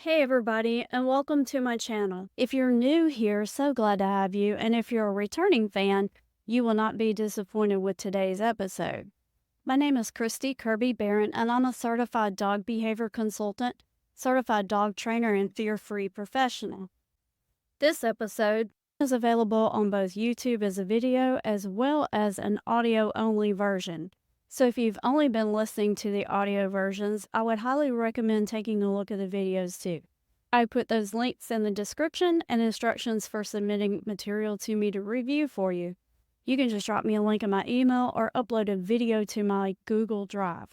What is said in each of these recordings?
Hey everybody, and welcome to my channel. If you're new here, so glad to have you, and if you're a returning fan, you will not be disappointed with today's episode. My name is Christi Kirby-Baron, and I'm a certified dog behavior consultant, certified dog trainer, and fear-free professional. This episode is available on both YouTube as a video as well as an audio-only version. So if you've only been listening to the audio versions, I would highly recommend taking a look at the videos too. I put those links in the description and instructions for submitting material to me to review for you. You can just drop me a link in my email or upload a video to my Google Drive.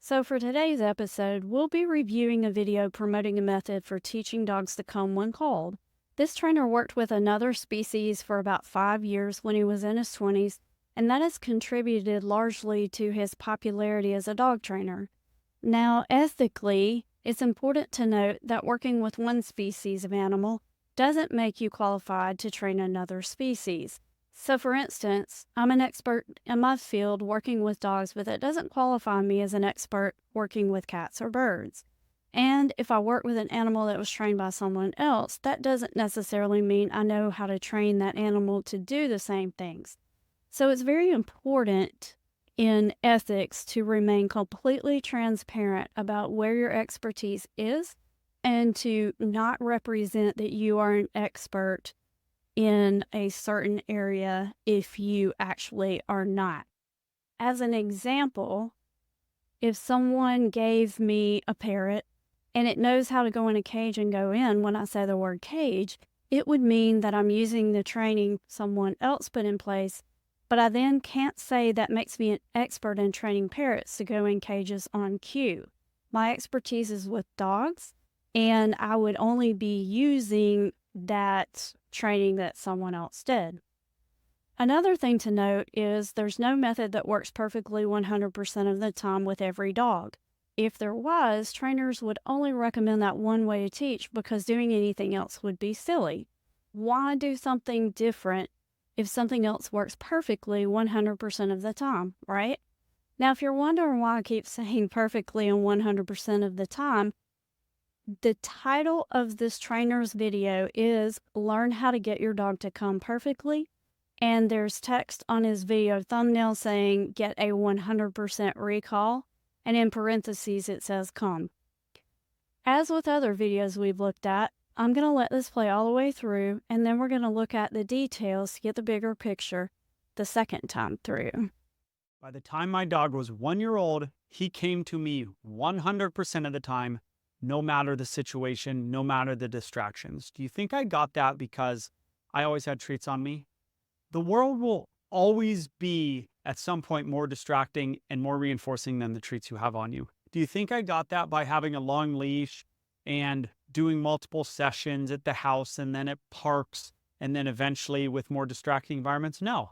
So for today's episode, we'll be reviewing a video promoting a method for teaching dogs to come when called. This trainer worked with another species for about 5 years when he was in his 20s, and that has contributed largely to his popularity as a dog trainer. Now, ethically, it's important to note that working with one species of animal doesn't make you qualified to train another species. So, for instance, I'm an expert in my field working with dogs, but that doesn't qualify me as an expert working with cats or birds. And if I work with an animal that was trained by someone else, that doesn't necessarily mean I know how to train that animal to do the same things. So it's very important in ethics to remain completely transparent about where your expertise is and to not represent that you are an expert in a certain area if you actually are not. As an example, if someone gave me a parrot and it knows how to go in a cage and go in, when I say the word cage, it would mean that I'm using the training someone else put in place, but I then can't say that makes me an expert in training parrots to go in cages on cue. My expertise is with dogs, and I would only be using that training that someone else did. Another thing to note is there's no method that works perfectly 100% of the time with every dog. If there was, trainers would only recommend that one way to teach because doing anything else would be silly. Why do something different if something else works perfectly 100% of the time, right? Now, if you're wondering why I keep saying perfectly and 100% of the time, the title of this trainer's video is Learn How to Get Your Dog to Come Perfectly, and there's text on his video thumbnail saying get a 100% recall, and in parentheses it says come. As with other videos we've looked at, I'm going to let this play all the way through, and then we're going to look at the details to get the bigger picture the second time through. By the time my dog was 1 year old, he came to me 100% of the time, no matter the situation, no matter the distractions. Do you think I got that because I always had treats on me? The world will always be at some point more distracting and more reinforcing than the treats you have on you. Do you think I got that by having a long leash and doing multiple sessions at the house and then at parks and then eventually with more distracting environments? No.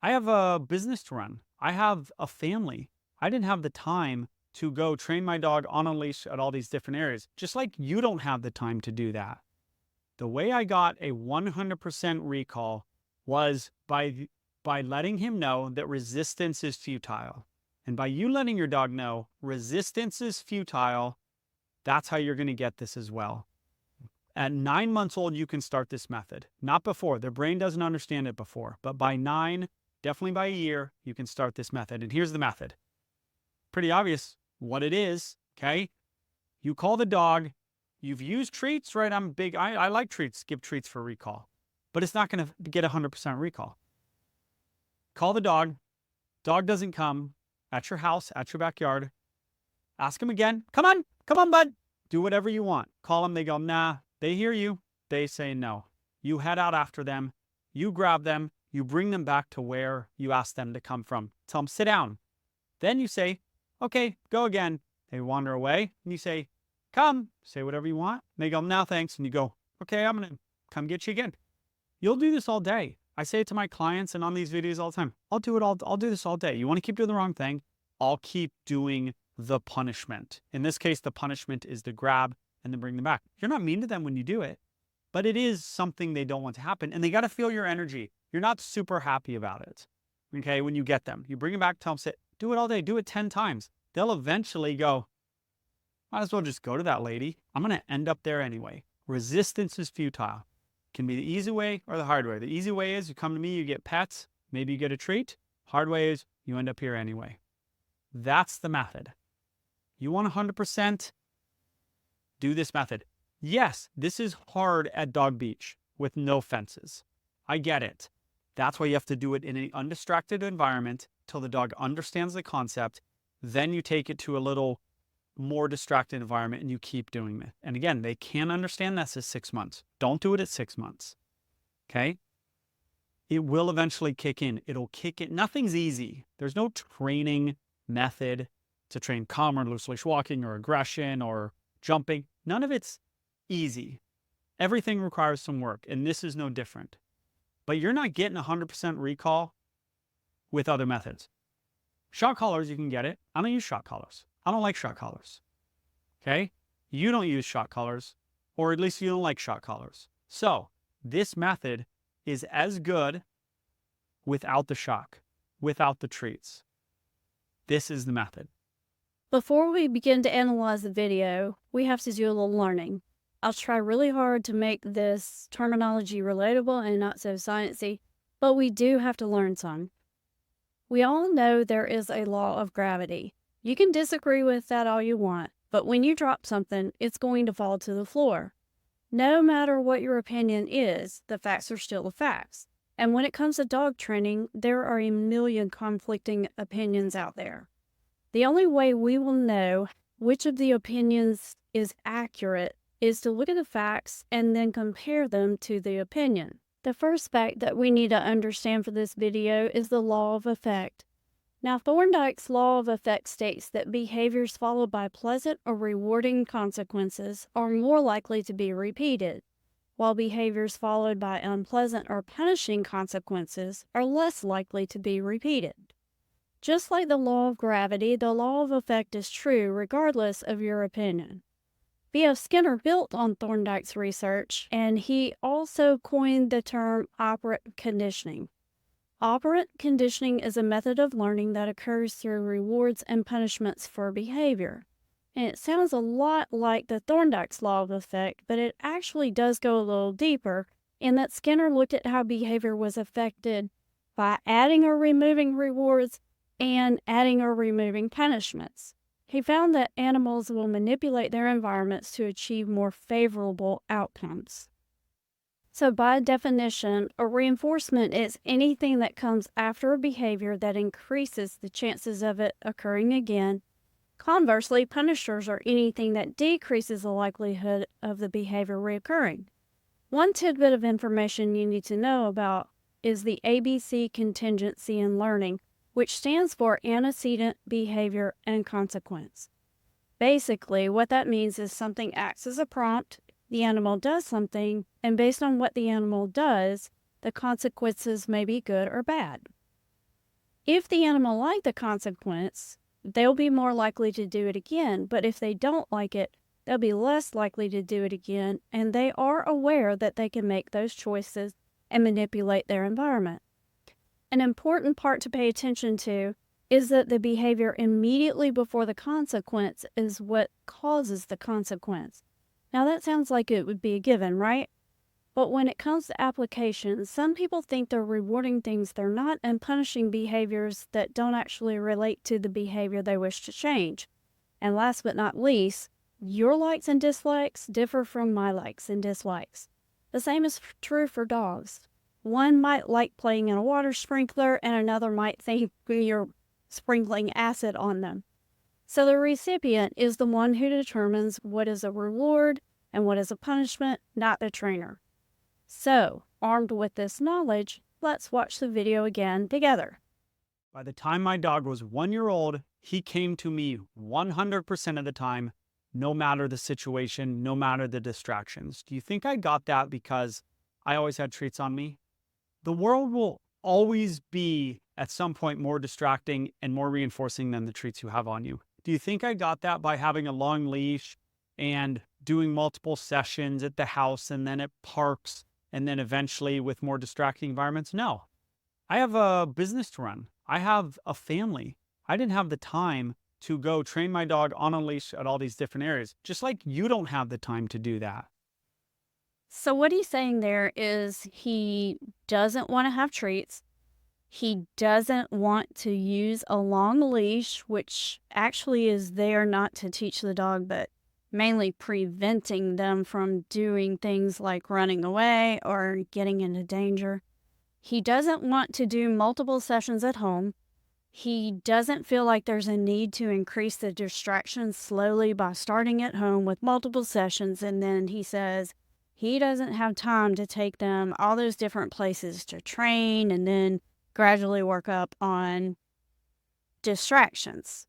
I have a business to run. I have a family. I didn't have the time to go train my dog on a leash at all these different areas, just like you don't have the time to do that. The way I got a 100% recall was by letting him know that resistance is futile. And by you letting your dog know resistance is futile, that's how you're going to get this as well. At 9 months old, you can start this method. Not before. Their brain doesn't understand it before. But by 9, definitely by a year, you can start this method. And here's the method. Pretty obvious what it is, okay? You call the dog. You've used treats, right? I like treats. Give treats for recall. But it's not going to get 100% recall. Call the dog. Dog doesn't come at your house, at your backyard. Ask him again. Come on, bud. Do whatever you want. Call them. They go, nah. They hear you. They say no. You head out after them. You grab them. You bring them back to where you asked them to come from. Tell them, sit down. Then you say, okay, go again. They wander away. And you say, come. Say whatever you want. And they go, no, thanks. And you go, okay, I'm going to come get you again. You'll do this all day. I say it to my clients and on these videos all the time. I'll do this all day. You want to keep doing the wrong thing? I'll keep doing the punishment. In this case, the punishment is to grab and then bring them back. You're not mean to them when you do it, but it is something they don't want to happen. And they got to feel your energy. You're not super happy about it. Okay, when you get them, you bring them back, tell them, sit, do it all day, do it 10 times. They'll eventually go, Might as well just go to that lady. I'm going to end up there anyway. Resistance is futile. Can be the easy way or the hard way. The easy way is you come to me, you get pets, maybe you get a treat. Hard way is you end up here anyway. That's the method. You want 100%? Do this method. Yes, this is hard at Dog Beach with no fences. I get it. That's why you have to do it in an undistracted environment till the dog understands the concept. Then you take it to a little more distracted environment and you keep doing it. And again, they can understand this at 6 months. Don't do it at 6 months. Okay? It will eventually kick in. It'll kick in. Nothing's easy. There's no training method to train calm or loose leash walking or aggression or jumping. None of it's easy. Everything requires some work, and this is no different. But you're not getting 100% recall with other methods. Shock collars, you can get it. I don't use shock collars. I don't like shock collars. Okay? You don't use shock collars, or at least you don't like shock collars. So this method is as good without the shock, without the treats. This is the method. Before we begin to analyze the video, we have to do a little learning. I'll try really hard to make this terminology relatable and not so sciencey, but we do have to learn some. We all know there is a law of gravity. You can disagree with that all you want, but when you drop something, it's going to fall to the floor. No matter what your opinion is, the facts are still the facts. And when it comes to dog training, there are a million conflicting opinions out there. The only way we will know which of the opinions is accurate is to look at the facts and then compare them to the opinion. The first fact that we need to understand for this video is the law of effect. Now, Thorndike's law of effect states that behaviors followed by pleasant or rewarding consequences are more likely to be repeated, while behaviors followed by unpleasant or punishing consequences are less likely to be repeated. Just like the law of gravity, the law of effect is true regardless of your opinion. B.F. Skinner built on Thorndike's research, and he also coined the term operant conditioning. Operant conditioning is a method of learning that occurs through rewards and punishments for behavior. And it sounds a lot like the Thorndike's law of effect, but it actually does go a little deeper in that Skinner looked at how behavior was affected by adding or removing rewards and adding or removing punishments. He found that animals will manipulate their environments to achieve more favorable outcomes. So by definition, a reinforcement is anything that comes after a behavior that increases the chances of it occurring again. Conversely, punishers are anything that decreases the likelihood of the behavior reoccurring. One tidbit of information you need to know about is the ABC contingency in learning, which stands for antecedent, behavior, and consequence. Basically, what that means is something acts as a prompt, the animal does something, and based on what the animal does, the consequences may be good or bad. If the animal likes the consequence, they'll be more likely to do it again, but if they don't like it, they'll be less likely to do it again, and they are aware that they can make those choices and manipulate their environment. An important part to pay attention to is that the behavior immediately before the consequence is what causes the consequence. Now that sounds like it would be a given, right? But when it comes to application, some people think they're rewarding things they're not and punishing behaviors that don't actually relate to the behavior they wish to change. And last but not least, your likes and dislikes differ from my likes and dislikes. The same is true for dogs. One might like playing in a water sprinkler and another might think you're sprinkling acid on them. So the recipient is the one who determines what is a reward and what is a punishment, not the trainer. So, armed with this knowledge, let's watch the video again together. By the time my dog was 1 year old, he came to me 100% of the time, no matter the situation, no matter the distractions. Do you think I got that because I always had treats on me? The world will always be, at some point, more distracting and more reinforcing than the treats you have on you. Do you think I got that by having a long leash and doing multiple sessions at the house and then at parks and then eventually with more distracting environments? No. I have a business to run. I have a family. I didn't have the time to go train my dog on a leash at all these different areas, just like you don't have the time to do that. So what he's saying there is he doesn't want to have treats. He doesn't want to use a long leash, which actually is there not to teach the dog, but mainly preventing them from doing things like running away or getting into danger. He doesn't want to do multiple sessions at home. He doesn't feel like there's a need to increase the distractions slowly by starting at home with multiple sessions. And then he says he doesn't have time to take them all those different places to train and then gradually work up on distractions.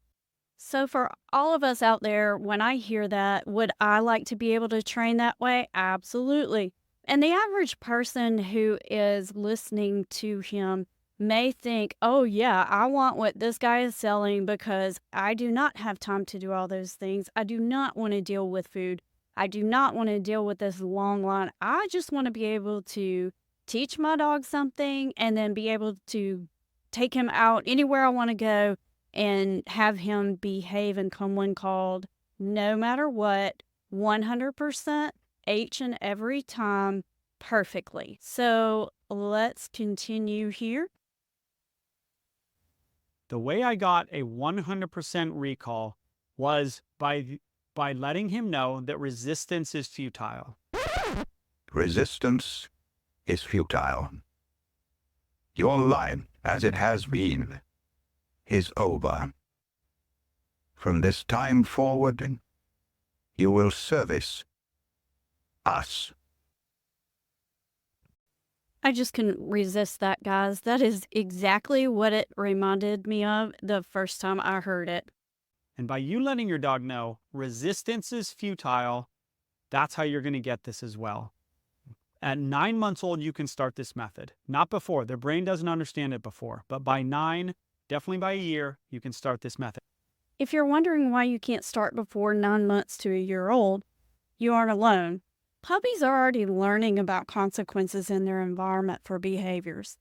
So for all of us out there, when I hear that, would I like to be able to train that way? Absolutely. And the average person who is listening to him may think, oh, yeah, I want what this guy is selling because I do not have time to do all those things. I do not want to deal with food. I do not want to deal with this long line. I just want to be able to teach my dog something and then be able to take him out anywhere I want to go and have him behave and come when called, no matter what, 100%, each and every time, perfectly. So let's continue here. The way I got a 100% recall was by letting him know that resistance is futile. Resistance is futile. Your life, as it has been, is over. From this time forward, you will service us. I just couldn't resist that, guys. That is exactly what it reminded me of the first time I heard it. And by you letting your dog know resistance is futile, that's how you're going to get this as well. At 9 months old, you can start this method. Not before. Their brain doesn't understand it before. But by 9, definitely by a year, you can start this method. If you're wondering why you can't start before 9 months to a year old, you aren't alone. Puppies are already learning about consequences in their environment for behaviors.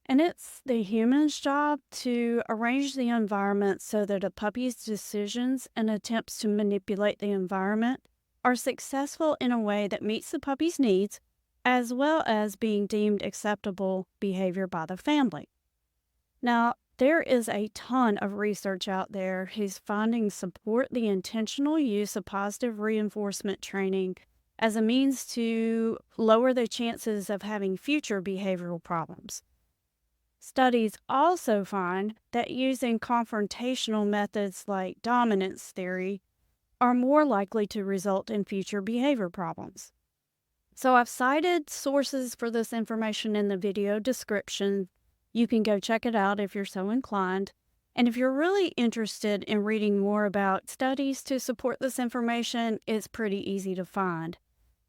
And it's the human's job to arrange the environment so that a puppy's decisions and attempts to manipulate the environment are successful in a way that meets the puppy's needs, as well as being deemed acceptable behavior by the family. Now, there is a ton of research out there whose findings support the intentional use of positive reinforcement training as a means to lower the chances of having future behavioral problems. Studies also find that using confrontational methods like dominance theory are more likely to result in future behavior problems. So I've cited sources for this information in the video description. You can go check it out if you're so inclined. And if you're really interested in reading more about studies to support this information, it's pretty easy to find.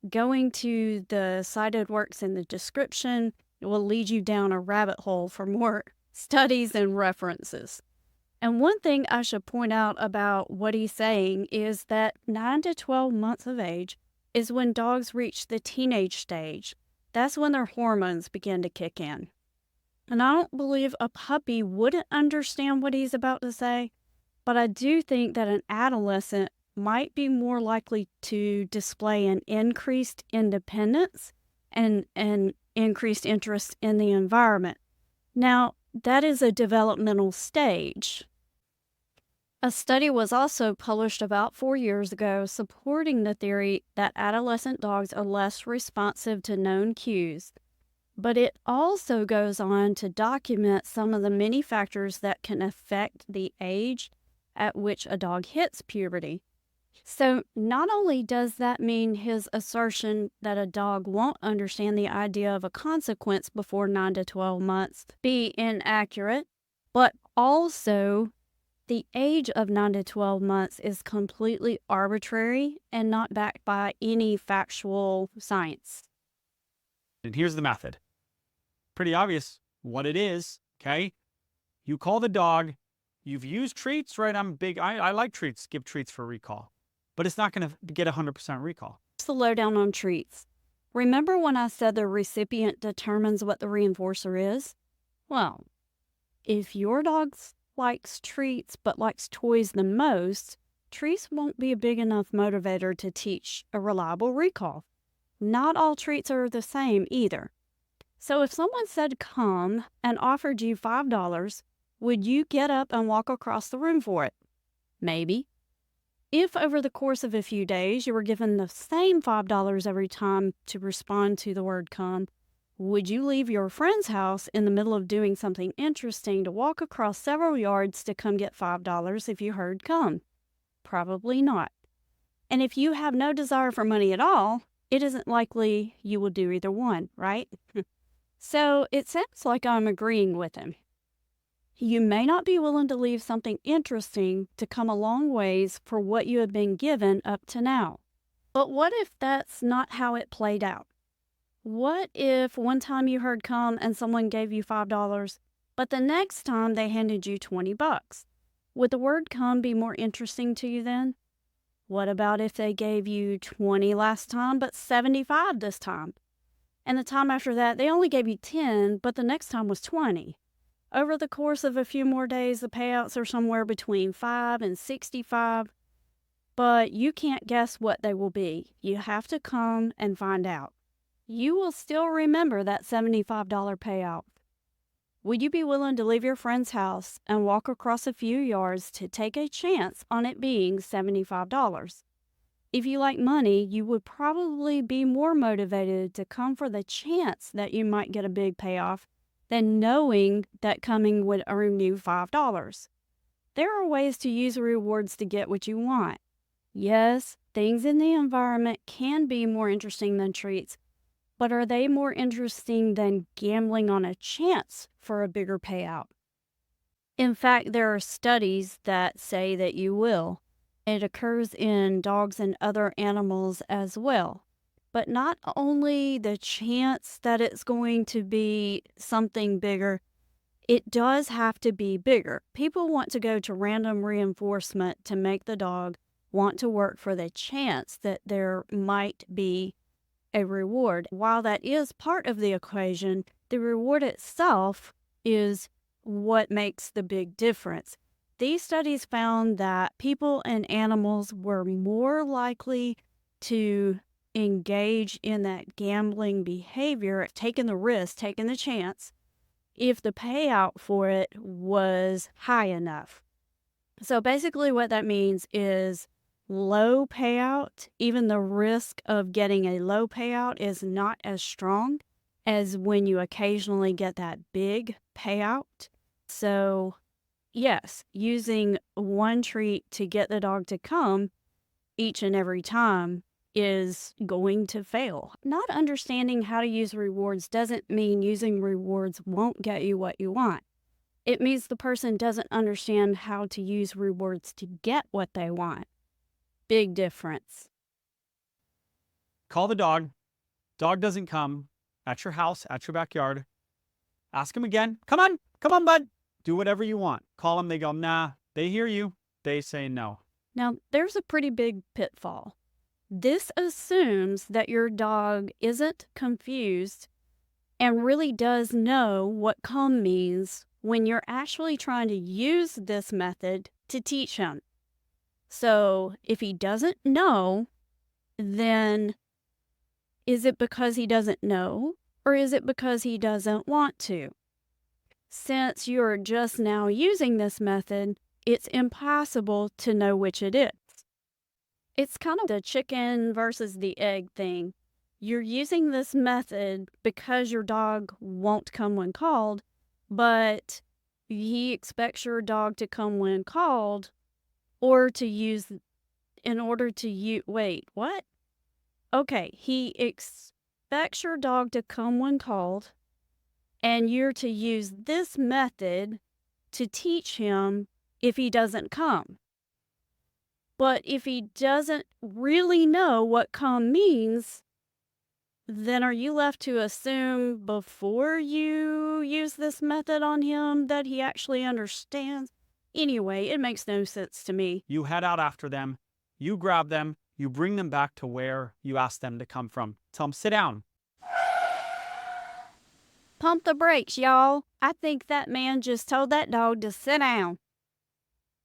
Going to the cited works in the description will lead you down a rabbit hole for more studies and references. And one thing I should point out about what he's saying is that 9 to 12 months of age is when dogs reach the teenage stage. That's when their hormones begin to kick in. And I don't believe a puppy wouldn't understand what he's about to say, but I do think that an adolescent might be more likely to display an increased independence and an increased interest in the environment. Now, that is a developmental stage. A study was also published about 4 years ago supporting the theory that adolescent dogs are less responsive to known cues, but it also goes on to document some of the many factors that can affect the age at which a dog hits puberty. So not only does that mean his assertion that a dog won't understand the idea of a consequence before 9 to 12 months be inaccurate, but also the age of 9 to 12 months is completely arbitrary and not backed by any factual science. And here's the method. Pretty obvious what it is, okay? You call the dog. You've used treats, right? I like treats, give treats for recall. But it's not going to get 100% recall. What's the lowdown on treats? Remember when I said the recipient determines what the reinforcer is? Well, if your dog's likes treats but likes toys the most, treats won't be a big enough motivator to teach a reliable recall. Not all treats are the same either. So if someone said come and offered you $5, would you get up and walk across the room for it? Maybe. If over the course of a few days you were given the same $5 every time to respond to the word come, would you leave your friend's house in the middle of doing something interesting to walk across several yards to come get $5 if you heard come? Probably not. And if you have no desire for money at all, it isn't likely you will do either one, right? So it sounds like I'm agreeing with him. You may not be willing to leave something interesting to come a long ways for what you have been given up to now. But what if that's not how it played out? What if one time you heard come and someone gave you $5, but the next time they handed you $20? Would the word come be more interesting to you then? What about if they gave you 20 last time, but 75 this time? And the time after that, they only gave you 10, but the next time was 20. Over the course of a few more days, the payouts are somewhere between 5 and 65, but you can't guess what they will be. You have to come and find out. You will still remember that $75 payout. Would you be willing to leave your friend's house and walk across a few yards to take a chance on it being $75? If you like money, you would probably be more motivated to come for the chance that you might get a big payoff than knowing that coming would earn you $5. There are ways to use rewards to get what you want. Yes, things in the environment can be more interesting than treats, but are they more interesting than gambling on a chance for a bigger payout? In fact, there are studies that say that you will. It occurs in dogs and other animals as well. But not only the chance that it's going to be something bigger, it does have to be bigger. People want to go to random reinforcement to make the dog want to work for the chance that there might be a reward. While that is part of the equation, the reward itself is what makes the big difference. These studies found that people and animals were more likely to engage in that gambling behavior, taking the risk, taking the chance, if the payout for it was high enough. So basically what that means is low payout, even the risk of getting a low payout is not as strong as when you occasionally get that big payout. So yes, using one treat to get the dog to come each and every time is going to fail. Not understanding how to use rewards doesn't mean using rewards won't get you what you want. It means the person doesn't understand how to use rewards to get what they want. Big difference. Call the dog. Dog doesn't come. At your house, at your backyard. Ask him again. Come on, bud. Do whatever you want. Call them. They go, nah. They hear you. They say no. Now, there's a pretty big pitfall. This assumes that your dog isn't confused and really does know what come means when you're actually trying to use this method to teach him. So if he doesn't know, then is it because he doesn't know, or is it because he doesn't want to? Since you're just now using this method, it's impossible to know which it is. It's kind of the chicken versus the egg thing. You're using this method because your dog won't come when called, but he expects your dog to come when called, or to use in order to use. Wait, what? Okay, he expects your dog to come when called, and you're to use this method to teach him if he doesn't come. But if he doesn't really know what come means, then are you left to assume before you use this method on him that he actually understands? Anyway, it makes no sense to me. You head out after them. You grab them. You bring them back to where you asked them to come from. Tell them, sit down. Pump the brakes, y'all. I think that man just told that dog to sit down.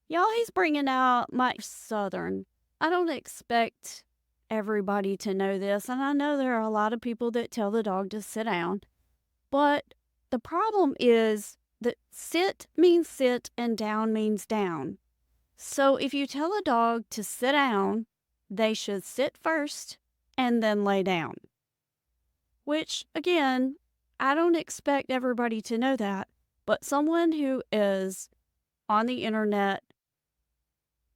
Y'all, he's bringing out my Southern. I don't expect everybody to know this, and I know there are a lot of people that tell the dog to sit down, but the problem is that sit means sit and down means down. So if you tell a dog to sit down, they should sit first and then lay down. Which, again, I don't expect everybody to know that, but someone who is on the internet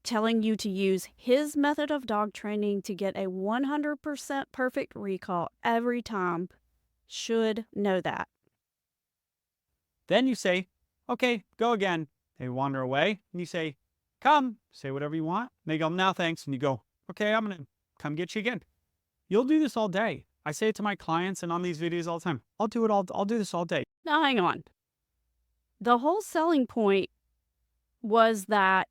telling you to use his method of dog training to get a 100% perfect recall every time should know that. Then you say, okay, go again. They wander away, and you say, come, say whatever you want. And they go, no, thanks. And you go, okay, I'm going to come get you again. You'll do this all day. I say it to my clients and on these videos all the time. I'll do this all day. Now, hang on. The whole selling point was that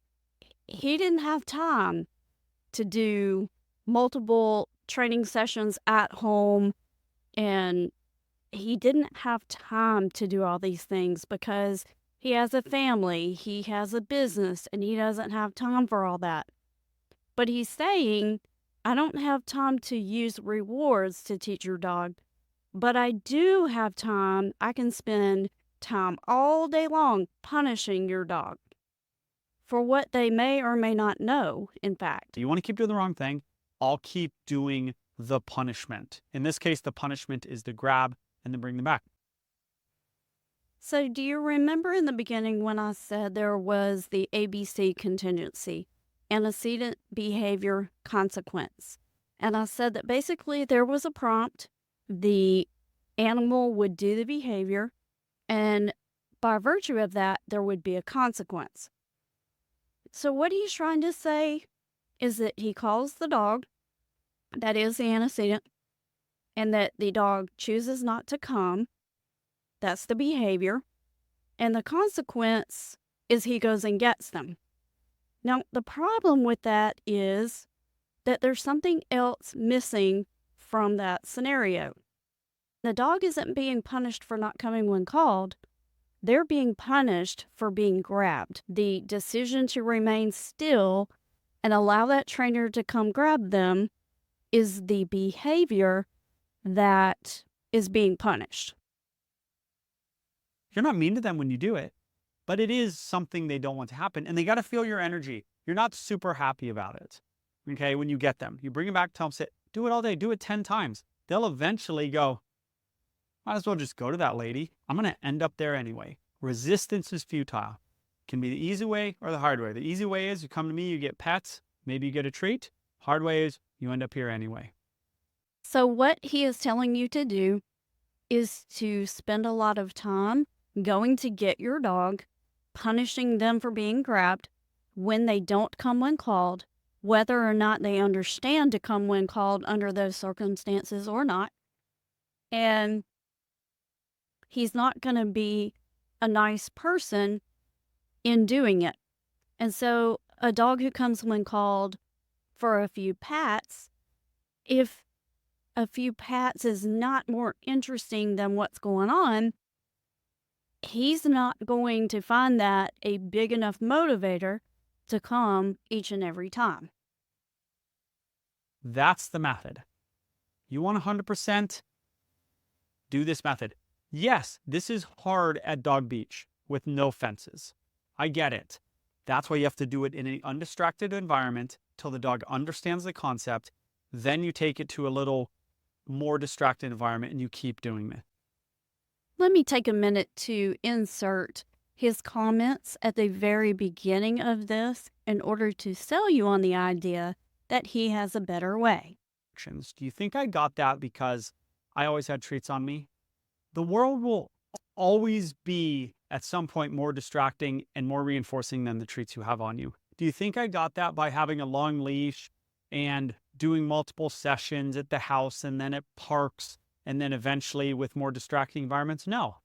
he didn't have time to do multiple training sessions at home, and he didn't have time to do all these things because he has a family, he has a business, and he doesn't have time for all that. But he's saying, I don't have time to use rewards to teach your dog, but I do have time. I can spend time all day long punishing your dog for what they may or may not know, in fact. You want to keep doing the wrong thing, I'll keep doing the punishment. In this case, the punishment is to grab and then bring them back. So do you remember in the beginning when I said there was the ABC contingency, antecedent behavior consequence? And I said that basically there was a prompt, the animal would do the behavior, and by virtue of that, there would be a consequence. So what he's trying to say is that he calls the dog, that is the antecedent, and that the dog chooses not to come, that's the behavior, and the consequence is he goes and gets them. Now, the problem with that is that there's something else missing from that scenario. The dog isn't being punished for not coming when called. They're being punished for being grabbed. The decision to remain still and allow that trainer to come grab them is the behavior that is being punished. You're not mean to them when you do it, but it is something they don't want to happen, and they got to feel your energy. You're not super happy about it, okay, when you get them. You bring them back, tell them, sit, do it all day, do it 10 times. They'll eventually go, might as well just go to that lady. I'm going to end up there anyway. Resistance is futile. Can be the easy way or the hard way. The easy way is you come to me, you get pets, maybe you get a treat. Hard way is you end up here anyway. So what he is telling you to do is to spend a lot of time going to get your dog, punishing them for being grabbed when they don't come when called, whether or not they understand to come when called under those circumstances or not. And he's not going to be a nice person in doing it. And so a dog who comes when called for a few pats, if a few pats is not more interesting than what's going on, he's not going to find that a big enough motivator to come each and every time. That's the method. You want 100%? Do this method. Yes, this is hard at Dog Beach with no fences. I get it. That's why you have to do it in an undistracted environment till the dog understands the concept. Then you take it to a little more distracted environment and you keep doing it. Let me take a minute to insert his comments at the very beginning of this in order to sell you on the idea that he has a better way. Do you think I got that because I always had treats on me? The world will always be at some point more distracting and more reinforcing than the treats you have on you. Do you think I got that by having a long leash and doing multiple sessions at the house and then at parks and then eventually with more distracting environments? No.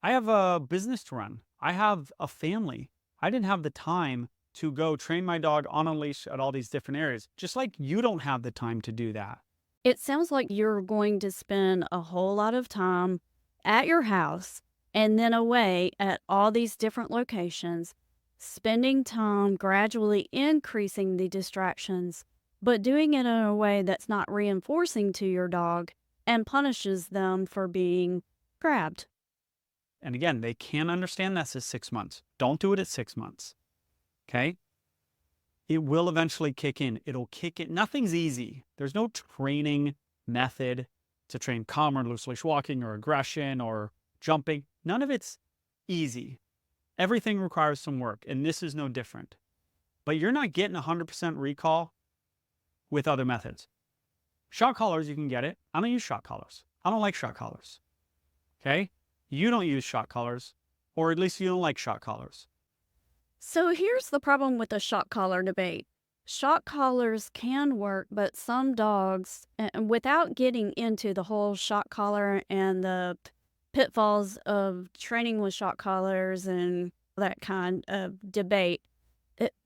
I have a business to run. I have a family. I didn't have the time to go train my dog on a leash at all these different areas, just like you don't have the time to do that. It sounds like you're going to spend a whole lot of time at your house and then away at all these different locations, spending time gradually increasing the distractions, but doing it in a way that's not reinforcing to your dog and punishes them for being grabbed. And again, they can't understand this at 6 months. Don't do it at 6 months. Okay? It will eventually kick in. It'll kick in. Nothing's easy. There's no training method to train calm or loose leash walking or aggression or jumping. None of it's easy. Everything requires some work, and this is no different. But you're not getting 100% recall with other methods. Shock collars, you can get it. I don't use shock collars. I don't like shock collars. Okay? You don't use shock collars, or at least you don't like shock collars. So here's the problem with the shock collar debate. Shock collars can work, but some dogs, and without getting into the whole shock collar and the pitfalls of training with shock collars and that kind of debate,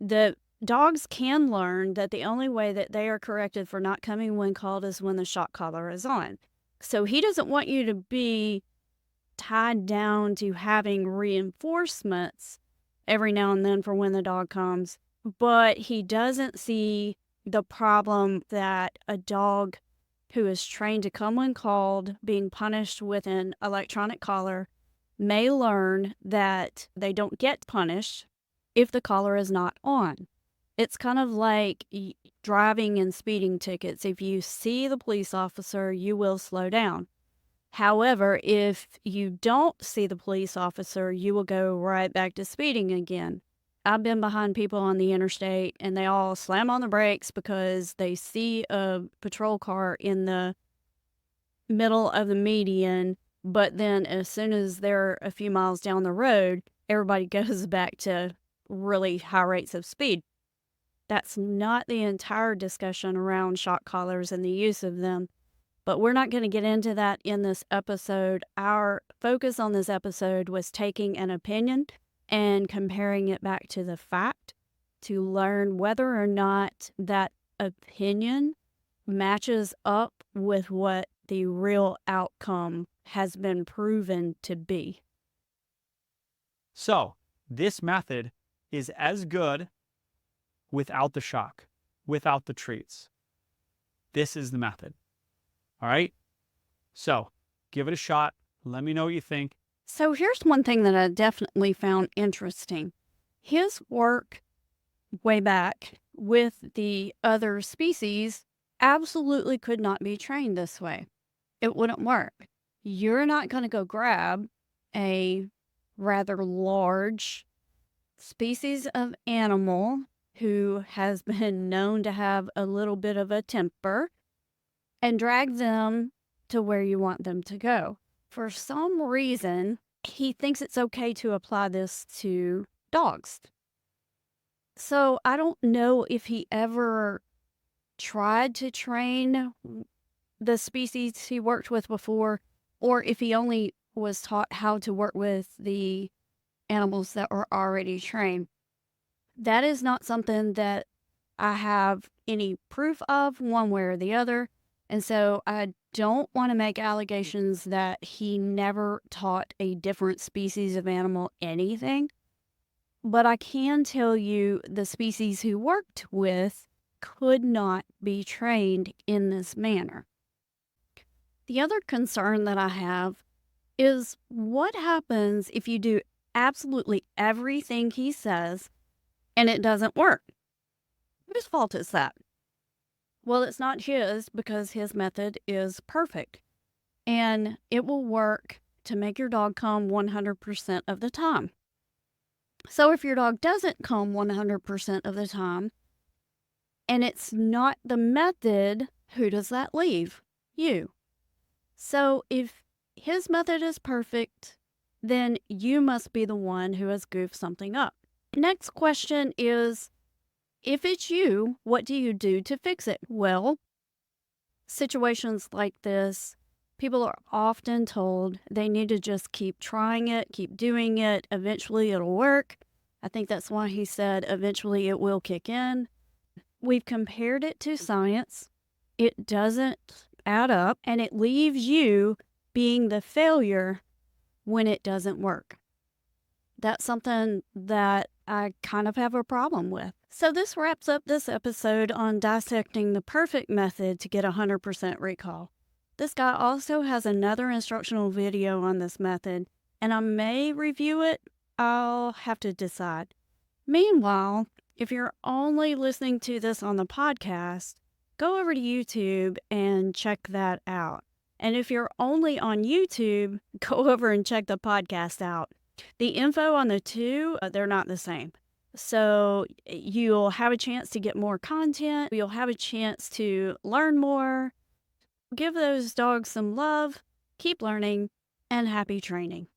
the dogs can learn that the only way that they are corrected for not coming when called is when the shock collar is on. So he doesn't want you to be tied down to having reinforcements every now and then for when the dog comes, but he doesn't see the problem that a dog who is trained to come when called, being punished with an electronic collar, may learn that they don't get punished if the collar is not on. It's kind of like driving and speeding tickets. If you see the police officer, you will slow down. However, if you don't see the police officer, you will go right back to speeding again. I've been behind people on the interstate and they all slam on the brakes because they see a patrol car in the middle of the median, but then as soon as they're a few miles down the road, everybody goes back to really high rates of speed. That's not the entire discussion around shock collars and the use of them. But we're not going to get into that in this episode. Our focus on this episode was taking an opinion and comparing it back to the fact to learn whether or not that opinion matches up with what the real outcome has been proven to be. So, this method is as good without the shock, without the treats. This is the method. All right? So, give it a shot. Let me know what you think. So here's one thing that I definitely found interesting. His work way back with the other species absolutely could not be trained this way. It wouldn't work. You're not going to go grab a rather large species of animal who has been known to have a little bit of a temper and drag them to where you want them to go. For some reason, he thinks it's okay to apply this to dogs. So I don't know if he ever tried to train the species he worked with before, or if he only was taught how to work with the animals that were already trained. That is not something that I have any proof of one way or the other. And so I don't want to make allegations that he never taught a different species of animal anything. But I can tell you the species he worked with could not be trained in this manner. The other concern that I have is what happens if you do absolutely everything he says and it doesn't work? Whose fault is that? Well, it's not his because his method is perfect and it will work to make your dog come 100% of the time. So if your dog doesn't come 100% of the time and it's not the method, who does that leave? You. So if his method is perfect, then you must be the one who has goofed something up. Next question is, if it's you, what do you do to fix it? Well, situations like this, people are often told they need to just keep trying it, keep doing it. Eventually it'll work. I think that's why he said eventually it will kick in. We've compared it to science. It doesn't add up, and it leaves you being the failure when it doesn't work. That's something that I kind of have a problem with. So this wraps up this episode on dissecting the perfect method to get 100% recall. This guy also has another instructional video on this method, and I may review it. I'll have to decide. Meanwhile, if you're only listening to this on the podcast, go over to YouTube and check that out. And if you're only on YouTube, go over and check the podcast out. The info on the two, they're not the same. So you'll have a chance to get more content. You'll have a chance to learn more. Give those dogs some love. Keep learning, and happy training.